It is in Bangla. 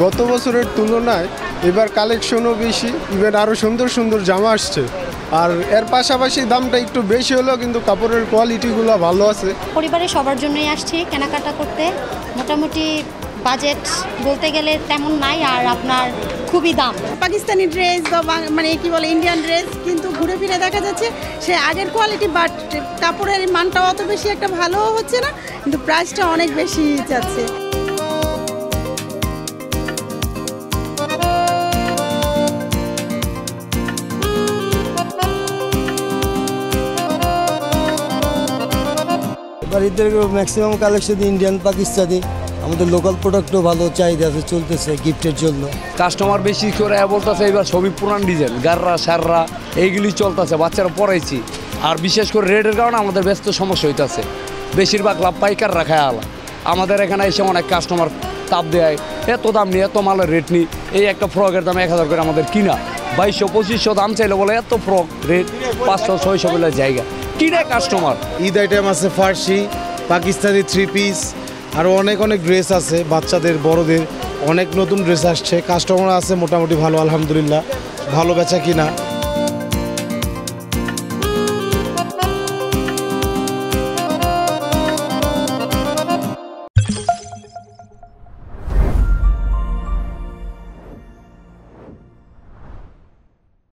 গত বছরের তুলনায় এবার কালেকশনও বেশি, ইভেন আরও সুন্দর সুন্দর জামা আসছে। আর এর পাশাপাশি দামটা একটু বেশি হলেও কিন্তু কাপড়ের কোয়ালিটিগুলো ভালো আছে। পরিবারের সবার জন্যই আসছি কেনাকাটা করতে। মোটামুটি বাজেট বলতে গেলে তেমন নাই, আর আপনার খুবই দাম। পাকিস্তানি ড্রেস বা মানে কি বলে ইন্ডিয়ান ড্রেস, কিন্তু ঘুরে ফিরে দেখা যাচ্ছে সে আগের কোয়ালিটি, বাট কাপড়ের মানটা অত বেশি একটা ভালো হচ্ছে না, কিন্তু প্রাইসটা অনেক বেশি যাচ্ছে। ঈদের ম্যাক্সিমাম কালেকশন ইন্ডিয়ান পাকিস্তানি, আমাদের লোকাল প্রোডাক্টও ভালো চাহিদা আছে, চলতেছে গিফটের জন্য। কাস্টমার বেশি করে বলতেছে এবার সবই পুরান ডিজাইন, গাররা সাররা এইগুলি চলতেছে, বাচ্চারা পড়াইছি। আর বিশেষ করে রেটের কারণে আমাদের ব্যস্ত সমস্যা হইতেছে, বেশিরভাগ লাভ পাইকার রাখায় আলা। আমাদের এখানে এসে অনেক কাস্টমার তাপ দেয়, এত দাম নিয়ে এত মালের রেট নিই। এই একটা ফ্রকের দাম 1000 করে আমাদের কিনা, 2200-2500 দাম চাইলে বলে এত ফ্রক রেট 500-600 বলে জায়গা কিনে কাস্টমার। ঈদ আইটেম আছে ফার্সি, পাকিস্তানি 3 পিস, আরও অনেক অনেক ড্রেস আছে, বাচ্চাদের বড়দের অনেক নতুন ড্রেস আসছে। কাস্টমার আছে মোটামুটি ভালো, আলহামদুলিল্লাহ, ভালো বেচা কিনা।